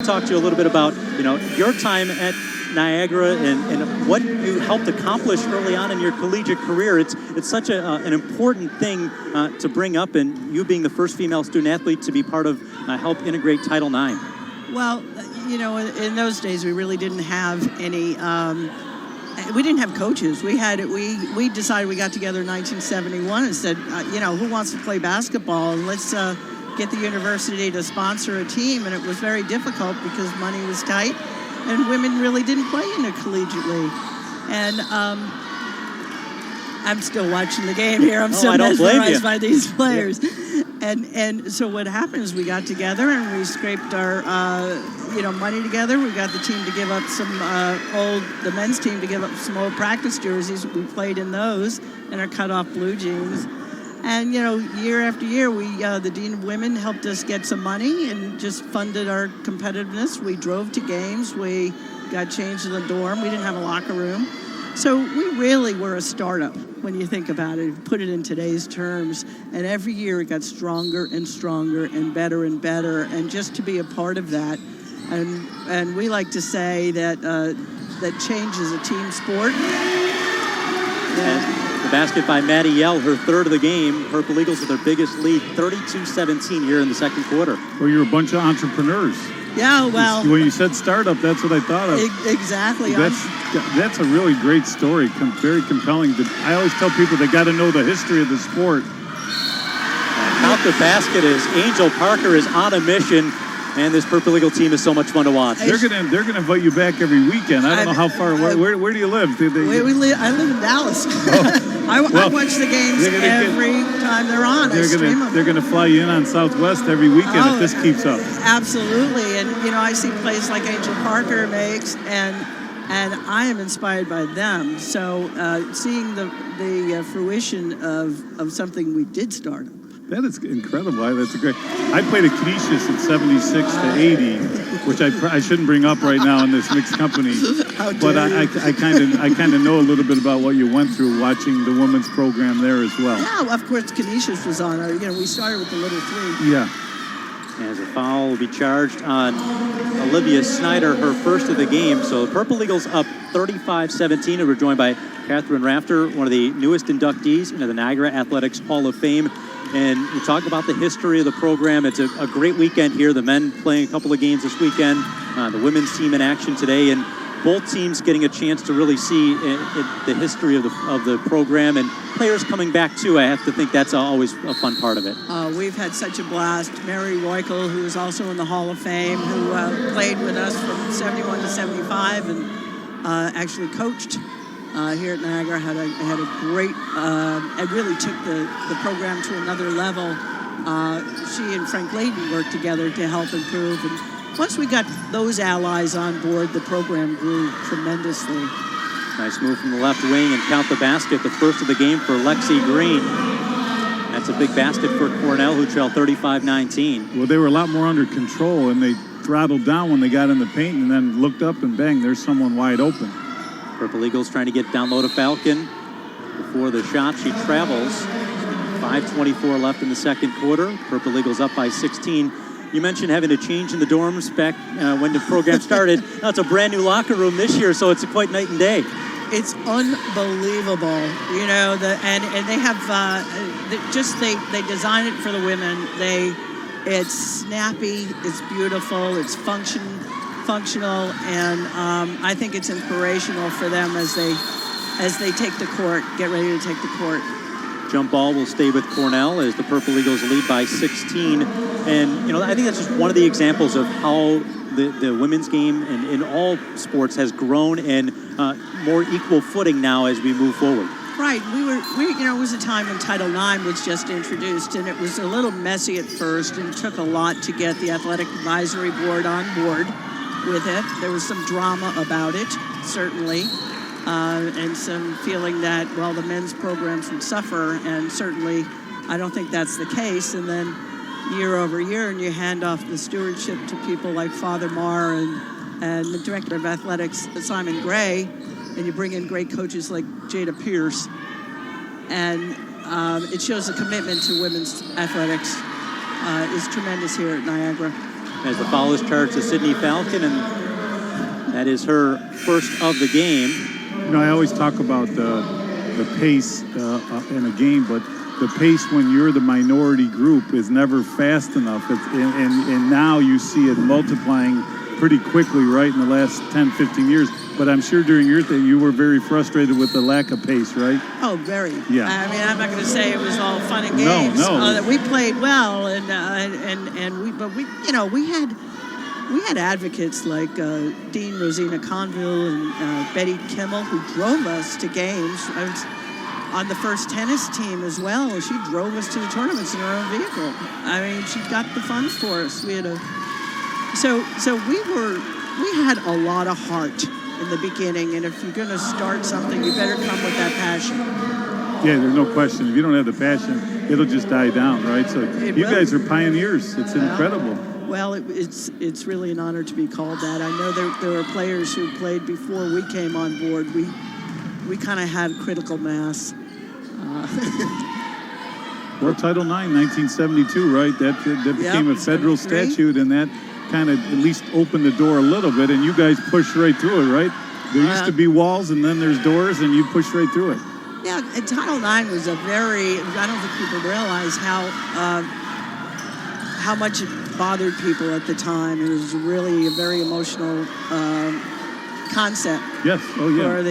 talk to you a little bit about, your time at Niagara and what you helped accomplish early on in your collegiate career. It's such an important thing to bring up, and you being the first female student athlete to be part of help integrate Title IX. Well, in those days we really didn't have any. We didn't have coaches. We decided, we got together in 1971 and said, who wants to play basketball? And let's get the university to sponsor a team. And it was very difficult because money was tight, and women really didn't play in it collegiately. And I'm still watching the game here. I'm so mesmerized by these players. Yeah. And so what happened is we got together and we scraped our money together. We got the team to give up the men's team to give up some old practice jerseys. We played in those and our cut-off blue jeans. And, year after year, the Dean of Women helped us get some money and just funded our competitiveness. We drove to games. We got changed in the dorm. We didn't have a locker room. So we really were a startup when you think about it, put it in today's terms. And every year it got stronger and stronger and better. And just to be a part of that. And we like to say that change is a team sport. And the basket by Maddie Yell, her third of the game. Purple Eagles with their biggest lead, 32-17 here in the second quarter. Well, you're a bunch of entrepreneurs. Yeah, well. When you said startup, that's what I thought of. Exactly. That's a really great story, very compelling. I always tell people they got to know the history of the sport. Count the basket as Angel Parker is on a mission, and this Purple Eagle team is so much fun to watch. They're gonna invite you back every weekend. I don't know how far. Where do you live? I live in Dallas. I watch the games every time they're on. They're gonna fly you in on Southwest every weekend if this keeps up. Absolutely, and I see plays like Angel Parker makes, and I am inspired by them. So seeing the fruition of something we did start. That is incredible. That's a great. I played at Canisius at 76 to 80, which I shouldn't bring up right now in this mixed company. But I kind of know a little bit about what you went through watching the women's program there as well. Yeah, of course Canisius was on. We started with the little three. Yeah. As a foul will be charged on Olivia Snyder, her first of the game. So the Purple Eagles up 35-17, and we're joined by Kathryn Rafter, one of the newest inductees into the Niagara Athletics Hall of Fame. And we talk about the history of the program. It's a great weekend here. The men playing a couple of games this weekend, the women's team in action today, and both teams getting a chance to really see the history of the program, and players coming back too. I have to think that's always a fun part of it. We've had such a blast. Mary Roykel, who is also in the Hall of Fame, who played with us from 71 to 75 and actually coached here at Niagara, had a great, and really took the program to another level. She and Frank Layden worked together to help improve. And once we got those allies on board, the program grew tremendously. Nice move from the left wing, and count the basket, the first of the game for Lexi Green. That's a big basket for Cornell, who trailed 35-19. Well, they were a lot more under control, and they throttled down when they got in the paint and then looked up and bang, there's someone wide open. Purple Eagles trying to get down low to Falcon before the shot. She travels. 5:24 left in the second quarter. Purple Eagles up by 16. You mentioned having to change in the dorms back when the program started. Now it's a brand new locker room this year, so it's quite night and day. It's unbelievable, and they have they design it for the women. It's snappy, it's beautiful, it's functional, and I think it's inspirational for them as they take the court, get ready to take the court. Jump ball will stay with Cornell as the Purple Eagles lead by 16. And, I think that's just one of the examples of how the women's game and in all sports has grown and more equal footing now as we move forward. Right. It was a time when Title IX was just introduced, and it was a little messy at first and took a lot to get the Athletic Advisory Board on board with it. There was some drama about it, certainly. And some feeling that, the men's programs would suffer, and certainly I don't think that's the case. And then year over year, and you hand off the stewardship to people like Father Marr and the director of athletics, Simon Gray, and you bring in great coaches like Jada Pierce. And it shows the commitment to women's athletics is tremendous here at Niagara. as the foul is charged to Sydney Falcon, and that is her first of the game. You know, I always talk about the pace in a game, but the pace when you're the minority group is never fast enough. And now you see it multiplying pretty quickly, right, in the last 10, 15 years. But I'm sure during your thing, you were very frustrated with the lack of pace, right? Oh, very. Yeah. I mean, I'm not going to say it was all fun and games. No. We played well, but we had advocates like Dean Rosina Conville and Betty Kimmel who drove us to games. I was on the first tennis team as well. She drove us to the tournaments in her own vehicle. I mean, she got the funds for us. We had so we had a lot of heart in the beginning, and if you're going to start something, you better come with that passion. Yeah, there's no question. If you don't have the passion, it'll just die down, right? So you guys are pioneers. It's incredible. Well, it's really an honor to be called that. I know there were players who played before we came on board. We kind of had critical mass. Well, Title IX, 1972, right? That became a federal statute, and that kind of at least opened the door a little bit, and you guys pushed right through it, right? There used to be walls, and then there's doors, and you pushed right through it. Yeah, and Title IX was I don't think people realize how much it bothered people at the time. It was really a very emotional concept. Yes, oh yeah. For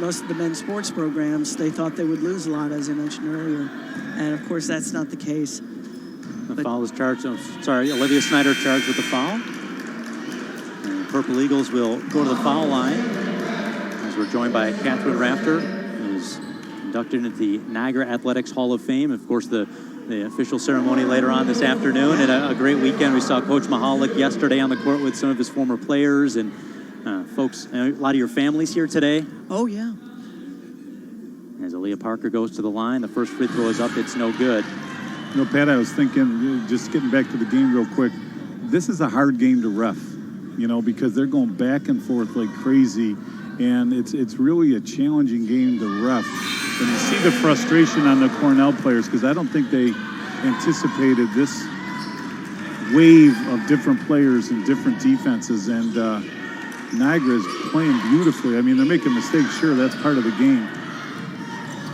most of the men's sports programs, they thought they would lose a lot, as I mentioned earlier. And of course, that's not the case. The foul is charged. Olivia Snyder charged with the foul. And the Purple Eagles will go to the foul line as we're joined by Kathryn Rafter, who's inducted into the Niagara Athletics Hall of Fame. Of course, the official ceremony later on this afternoon, and a great weekend. We saw Coach Mahalik yesterday on the court with some of his former players and folks. A lot of your families here today. Oh, yeah. As Aaliyah Parker goes to the line, the first free throw is up. It's no good. You know, Pat, I was thinking, just getting back to the game real quick, this is a hard game to ref, because they're going back and forth like crazy, and it's really a challenging game to ref. And you see the frustration on the Cornell players, because I don't think they anticipated this wave of different players and different defenses, and Niagara is playing beautifully. I mean, they're making mistakes, sure, that's part of the game.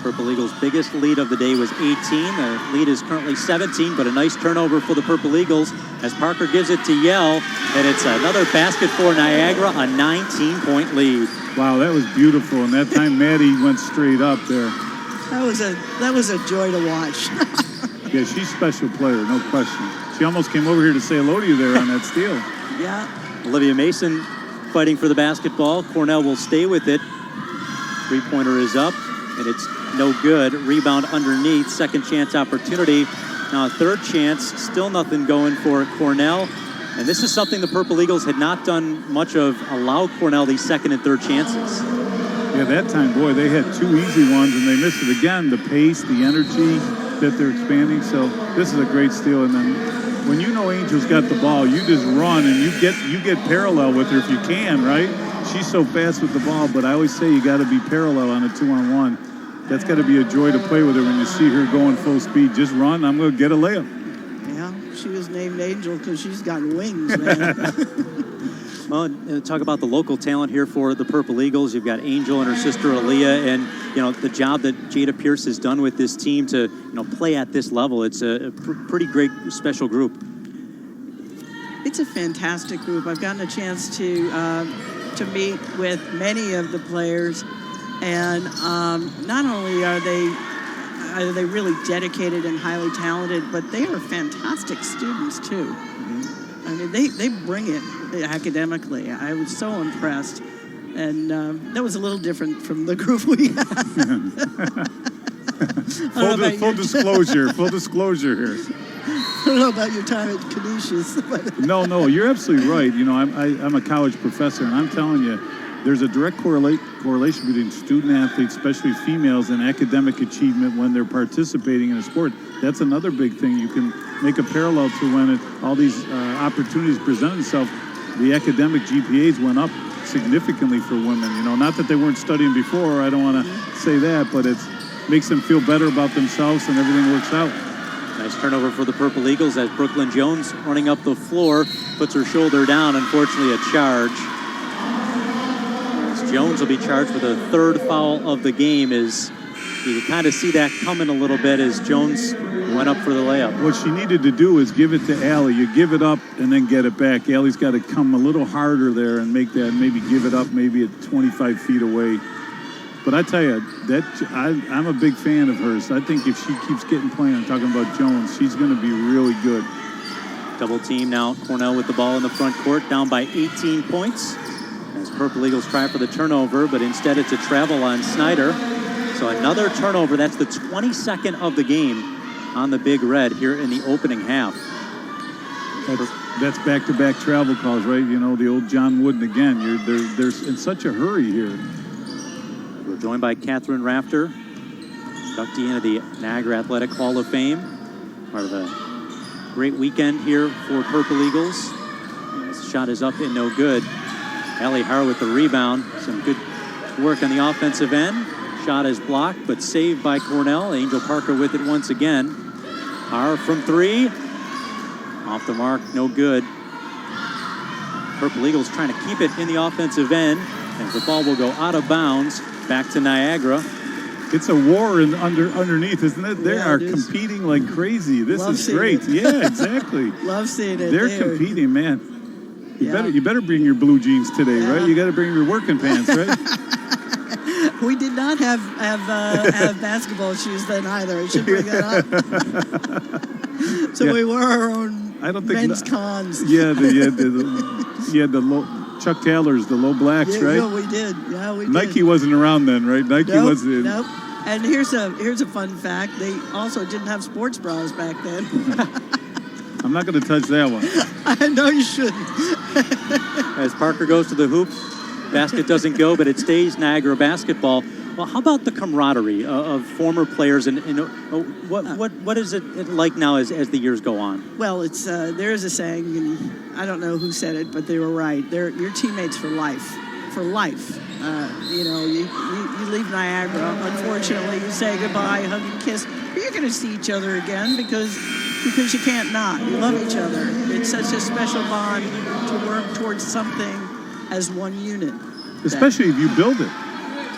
Purple Eagles' biggest lead of the day was 18. The lead is currently 17, but a nice turnover for the Purple Eagles as Parker gives it to Yell, and it's another basket for Niagara, a 19-point lead. Wow, that was beautiful, and that time Maddie went straight up there. That was a joy to watch. Yeah, she's a special player, no question. She almost came over here to say hello to you there on that steal. Yeah. Olivia Mason fighting for the basketball. Cornell will stay with it. Three-pointer is up, and it's no good. Rebound underneath. Second chance opportunity. Now a third chance. Still nothing going for Cornell. And this is something the Purple Eagles had not done much of, allow Cornell these second and third chances. Yeah, that time, boy, they had two easy ones, and they missed it again. The pace, the energy that they're expanding. So this is a great steal. And then when you know Angel's got the ball, you just run, and you get parallel with her if you can, right? She's so fast with the ball, but I always say you got to be parallel on a 2-on-1. That's got to be a joy to play with her when you see her going full speed. Just run, I'm going to get a layup. Yeah, she was named Angel because she's got wings, man. Well, talk about the local talent here for the Purple Eagles. You've got Angel and her sister Aaliyah, and the job that Jada Pierce has done with this team to play at this level. It's a pretty great special group. It's a fantastic group. I've gotten a chance to meet with many of the players, and not only are they really dedicated and highly talented, but they are fantastic students too. Mm-hmm. I mean, they bring it academically. I was so impressed, and that was a little different from the group we had. Full disclosure here. I don't know about your time at Canisius. No, you're absolutely right. I'm a college professor, and I'm telling you, there's a direct correlation between student athletes, especially females, and academic achievement when they're participating in a sport. That's another big thing. You can make a parallel to when all these opportunities present themselves. The academic GPAs went up significantly for women. Not that they weren't studying before. I don't want to say that, but it makes them feel better about themselves, and everything works out. Nice turnover for the Purple Eagles as Brooklyn Jones running up the floor, puts her shoulder down, unfortunately a charge. As Jones will be charged with a third foul of the game. As you can kind of see that coming a little bit as Jones went up for the layup. What she needed to do is give it to Allie. You give it up and then get it back. Allie's got to come a little harder there and make that, maybe give it up maybe at 25 feet away. But I tell you, I'm a big fan of hers. I think if she keeps getting playing, I'm talking about Jones, she's going to be really good. Double team now. Cornell with the ball in the front court, down by 18 points. As Purple Eagles try for the turnover, but instead it's a travel on Snyder. So another turnover. That's the 22nd of the game on the Big Red here in the opening half. That's back-to-back travel calls, right? You know, the old John Wooden again. They're in such a hurry here. We're joined by Kathryn Rafter, inductee into the Niagara Athletic Hall of Fame. Part of a great weekend here for Purple Eagles. This shot is up and no good. Allie Har with the rebound. Some good work on the offensive end. Shot is blocked, but saved by Cornell. Angel Parker with it once again. Har from three. Off the mark, no good. Purple Eagles trying to keep it in the offensive end. As the ball will go out of bounds. Back to Niagara. It's a war underneath, isn't it? They are competing like crazy. This is great. Yeah, exactly. Love seeing it. They're competing, man. You better bring your blue jeans today, right? You got to bring your working pants, right? We did not have basketball shoes then either. I should bring that up. So we wore our own men's cons. Yeah, the low Chuck Taylors, the low blacks, right? Yeah, we did. Yeah, we did. Nike wasn't around then, right? Nike wasn't. Nope. And here's a fun fact. They also didn't have sports bras back then. I'm not going to touch that one. I know you shouldn't. As Parker goes to the hoop, basket doesn't go, but it stays Niagara basketball. Well, how about the camaraderie of former players, and what is it like now as the years go on? Well, it's there is a saying, and I don't know who said it, but they were right. They're your teammates for life. For life. You leave Niagara. Unfortunately, you say goodbye, hug and kiss. But you're going to see each other again because you can't not. You love each other. It's such a special bond to work towards something as one unit. Especially if you build it.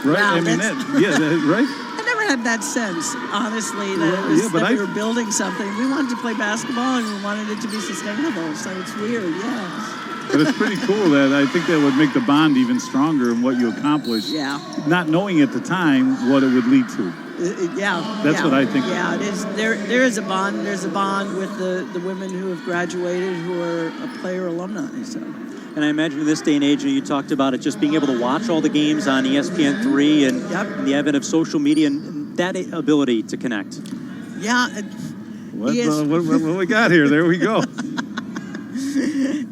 Right? Wow, I mean, right? I never had that sense, honestly, that we were building something. We wanted to play basketball and we wanted it to be sustainable. So it's weird, yeah. But it's pretty cool that I think that would make the bond even stronger in what you accomplish. Yeah. Not knowing at the time what it would lead to. That's what I think. Yeah, it is. There is a bond. There's a bond with the women who have graduated who are a player alumni. So. And I imagine in this day and age, you talked about it, just being able to watch all the games on ESPN3 and the advent of social media and that ability to connect. Yeah. What we got here? There we go.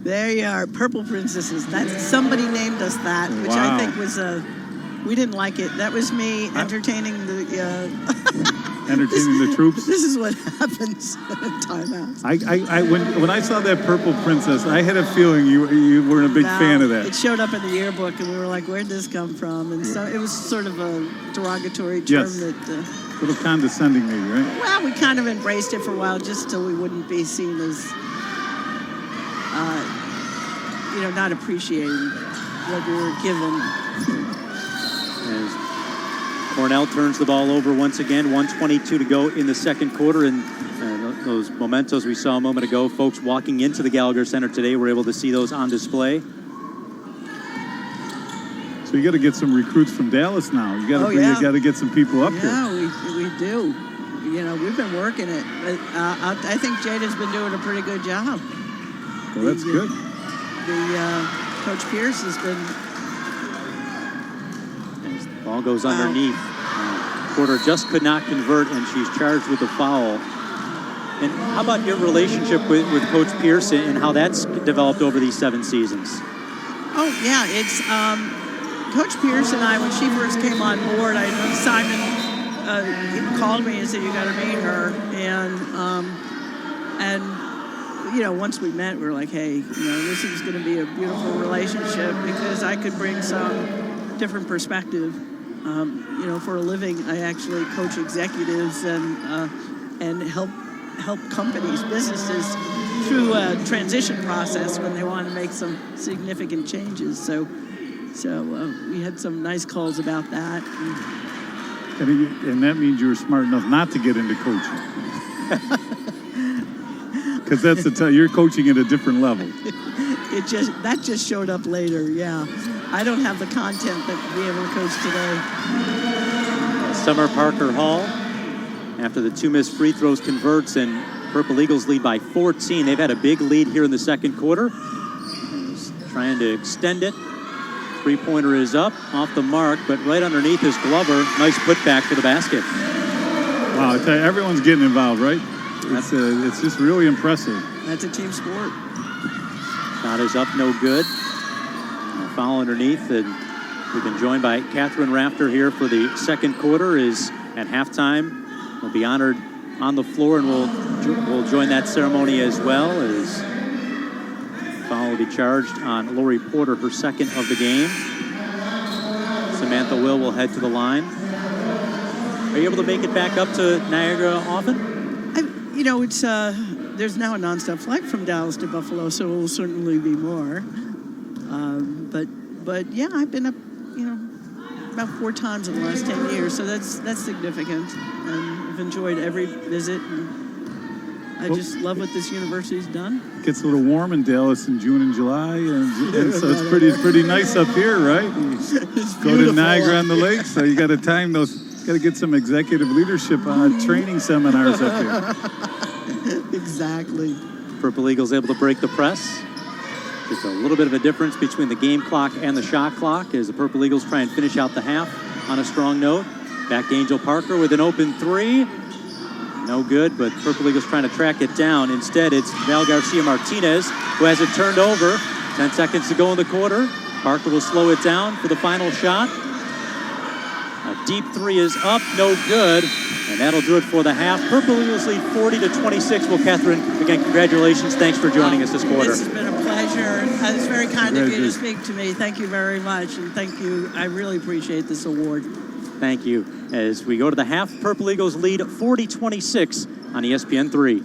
There you are, Purple Princesses. Somebody named us that, which I think was we didn't like it. That was me entertaining the entertaining the troops. This is what happens in timeouts. When I saw that Purple Princess, I had a feeling you weren't a big fan of that. It showed up in the yearbook, and we were like, "Where'd this come from?" And so it was sort of a derogatory term that. A little condescending, maybe, right? Well, we kind of embraced it for a while, just so we wouldn't be seen as, not appreciating what we were given. As Cornell turns the ball over once again, 1:22 to go in the second quarter, and those mementos we saw a moment ago, folks walking into the Gallagher Center today, we're able to see those on display. So you got to get some recruits from Dallas now. You got to get some people up here. Yeah, we do. We've been working it. But, I think Jada's been doing a pretty good job. Well, that's good. Coach Pierce has been. As the ball goes underneath. Porter just could not convert, and she's charged with a foul. And how about your relationship with Coach Pierce and how that's developed over these 7 seasons? Oh, yeah. It's Coach Pierce and I, when she first came on board, I know Simon called me and said, "You got to meet her." And once we met, we were like, "Hey, this is going to be a beautiful relationship because I could bring some different perspective." For a living, I actually coach executives and help help companies, businesses through a transition process when they want to make some significant changes. So we had some nice calls about that. And that means you were smart enough not to get into coaching. Because you're coaching at a different level. That just showed up later, yeah. I don't have the content that we able to coach today. Summer Parker Hall, after the 2 missed free throws, converts, and Purple Eagles lead by 14. They've had a big lead here in the second quarter. He's trying to extend it. Three-pointer is up, off the mark, but right underneath is Glover. Nice putback for the basket. Wow, I tell you, everyone's getting involved, right? It's just really impressive. That's a team sport. Shot is up, no good. Foul underneath, and we've been joined by Kathryn Rafter here for the second quarter. Is at halftime. Will be honored on the floor, and we'll join that ceremony as well. As foul will be charged on Lori Porter, her second of the game. Samantha will head to the line. Are you able to make it back up to Niagara often? It's there's now a nonstop flight from Dallas to Buffalo, so it will certainly be more. But yeah, I've been up, about 4 times in the last 10 years, so that's significant. And I've enjoyed every visit. And I just love what this university's done. It gets a little warm in Dallas in June and July, and so it's pretty nice up here, right? Go to Niagara on the Lake, so you got to time those. Got to get some executive leadership training seminars up here. Exactly. Purple Eagles able to break the press. Just a little bit of a difference between the game clock and the shot clock as the Purple Eagles try and finish out the half on a strong note. Back to Angel Parker with an open 3. No good, but Purple Eagles trying to track it down. Instead, it's Val Garcia Martinez who has it turned over. 10 seconds to go in the quarter. Parker will slow it down for the final shot. A deep 3 is up, no good, and that'll do it for the half. Purple Eagles lead 40-26. Well, Kathryn, again, congratulations. Thanks for joining us this quarter. This has been a pleasure. It's very kind of you to speak to me. Thank you very much, and thank you. I really appreciate this award. Thank you. As we go to the half, Purple Eagles lead 40-26 on ESPN3.